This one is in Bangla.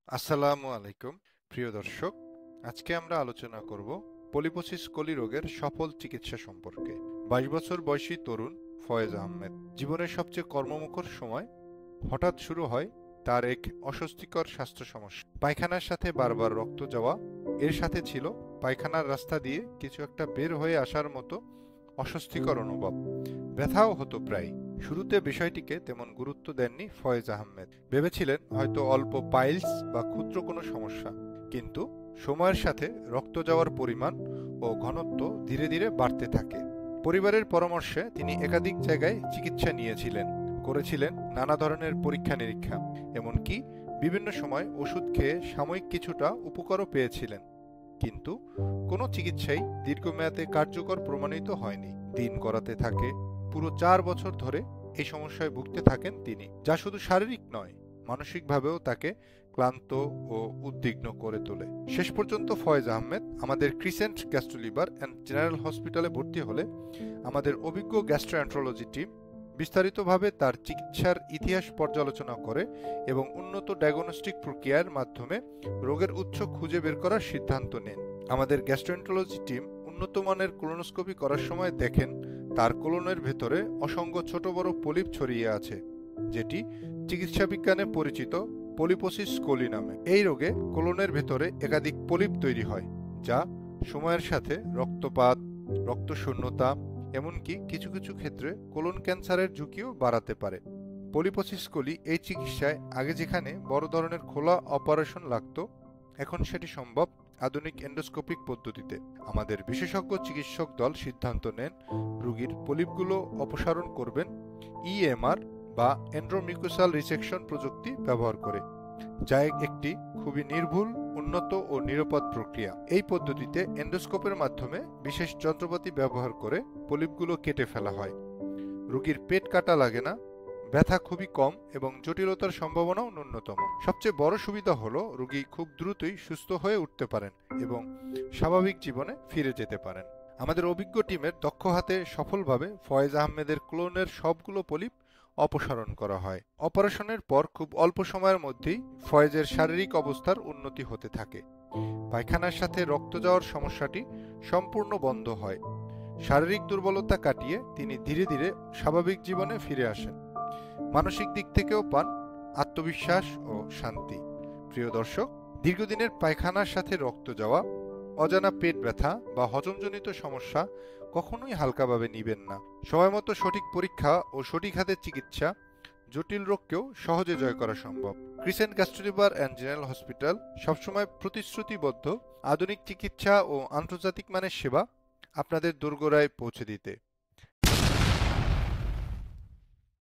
আসসালামু আলাইকুম প্রিয় দর্শক। আজকে আমরা আলোচনা করব পলিপোসিস কোলি রোগের সফল চিকিৎসা সম্পর্কে। 22 বছর বয়সী তরুণ ফয়েজ আহমেদ জীবনের সবচেয়ে কর্মমুখর সময় হঠাৎ শুরু হয় তার এক অস্বস্তিকর স্বাস্থ্য সমস্যা। পায়খানার সাথে বারবার রক্ত যাওয়া, এর সাথে ছিল পায়খানার রাস্তা দিয়ে কিছু একটা বের হয়ে আসার মতো অস্বস্তিকর অনুভব। ব্যথাও হতো প্রায়। শুরুতে বিষয়টিকে তেমন গুরুত্ব দেননি ফয়েজ আহমেদ, ভেবেছিলেন হয়তো অল্প পাইলস বা ক্ষুদ্র কোনো সমস্যা। কিন্তু সময়ের সাথে রক্ত যাওয়ার পরিমাণ ও ঘনত্ব ধীরে ধীরে বাড়তে থাকে। পরিবারের পরামর্শে তিনি একাধিক জায়গায় চিকিৎসা নিয়েছিলেন, করেছিলেন নানা ধরনের পরীক্ষা নিরীক্ষা, এমনকি বিভিন্ন সময় ওষুধ খেয়ে সাময়িক কিছুটা উপকারও পেয়েছিলেন। কিন্তু কোনো চিকিৎসাই দীর্ঘমেয়াদে কার্যকর প্রমাণিত হয়নি। দিন গড়াতে থাকে। পুরো 4 বছর ধরে এই সমস্যায় ভুগতে থাকেন তিনি, যা শুধু শারীরিক নয়, মানসিকভাবেও তাকে ক্লান্ত ও উদ্বিগ্ন করে তোলে। শেষ পর্যন্ত ফয়েজ আহমেদ আমাদের ক্রিসেন্ট গ্যাস্ট্রোলিভার অ্যান্ড জেনারেল হসপিটালে ভর্তি হলে আমাদের অভিজ্ঞ গ্যাস্ট্রোএন্টারোলজি টিম বিস্তারিতভাবে তার চিকিৎসার ইতিহাস পর্যালোচনা করে এবং উন্নত ডায়াগনস্টিক প্রক্রিয়ার মাধ্যমে রোগের উৎস খুঁজে বের করার সিদ্ধান্ত নেন। আমাদের গ্যাস্ট্রোএন্টারোলজি টিম উন্নত মানের কোলোনোস্কোপি করার সময় দেখেন তার কোলনের ভেতরে অসংখ্য ছোট বড় পলিপ ছড়িয়ে আছে, যেটি চিকিৎসা বিজ্ঞানে পরিচিত পলিপোসিস কোলি নামে। এই রোগে কোলনের ভেতরে একাধিক পলিপ তৈরি হয়, যা সময়ের সাথে রক্তপাত, রক্তশূন্যতা, এমনকি কিছু কিছু ক্ষেত্রে কোলন ক্যান্সারের ঝুঁকিও বাড়াতে পারে। পলিপোসিস কোলি এই চিকিৎসায় আগে যেখানে বড় ধরনের খোলা অপারেশন লাগতো, এখন সেটি সম্ভব আধুনিক এন্ডোস্কোপিক পদ্ধতিতে। আমাদের বিশেষজ্ঞ চিকিৎসক দল সিদ্ধান্ত নেন রোগীর পলিপগুলো অপসারণ করবেন ইএমআর বা এন্ড্রোমিউকোসাল রিসেকশন প্রযুক্তি ব্যবহার করে, যা একটি খুবই নির্ভুল, উন্নত ও নিরাপদ প্রক্রিয়া। এই পদ্ধতিতে এন্ডোস্কোপের মাধ্যমে বিশেষ যন্ত্রপাতি ব্যবহার করে পলিপগুলো কেটে ফেলা হয়। রোগীর পেট কাটা লাগে না, ব্যথা খুবই কম এবং জটিলতার সম্ভাবনাও ন্যূনতম। সবচেয়ে বড় সুবিধা হলো রোগী খুব দ্রুতই সুস্থ হয়ে উঠতে পারেন এবং স্বাভাবিক জীবনে ফিরে যেতে পারেন। আমাদের অভিজ্ঞ টিমের দক্ষ হাতে সফলভাবে ফয়েজ আহমেদের ক্লোনের সবগুলো পলিপ অপসারণ করা হয়। অপারেশনের পর খুব অল্প সময়ের মধ্যেই ফয়েজের শারীরিক অবস্থার উন্নতি হতে থাকে। পায়খানার সাথে রক্ত যাওয়ার সমস্যাটি সম্পূর্ণ বন্ধ হয়। শারীরিক দুর্বলতা কাটিয়ে তিনি ধীরে ধীরে স্বাভাবিক জীবনে ফিরে আসেন। মানসিক দিক থেকেও পান আত্মবিশ্বাস ও শান্তি। প্রিয় দর্শক, দীর্ঘদিনের পায়খানার সাথে রক্ত যাওয়া, অজানা পেট ব্যথা বা হজমজনিত সমস্যা কখনোই হালকাভাবে নিবেন না। সময়মতো সঠিক পরীক্ষা ও সঠিক হাতে চিকিৎসা জটিল রোগকেও সহজে জয় করা সম্ভব। Crescent gastroliver and general hospital সবসময় প্রতিশ্রুতিবদ্ধ আধুনিক চিকিৎসা ও আন্তর্জাতিক মানের সেবা আপনাদের দোরগোড়ায় পৌঁছে দিতে।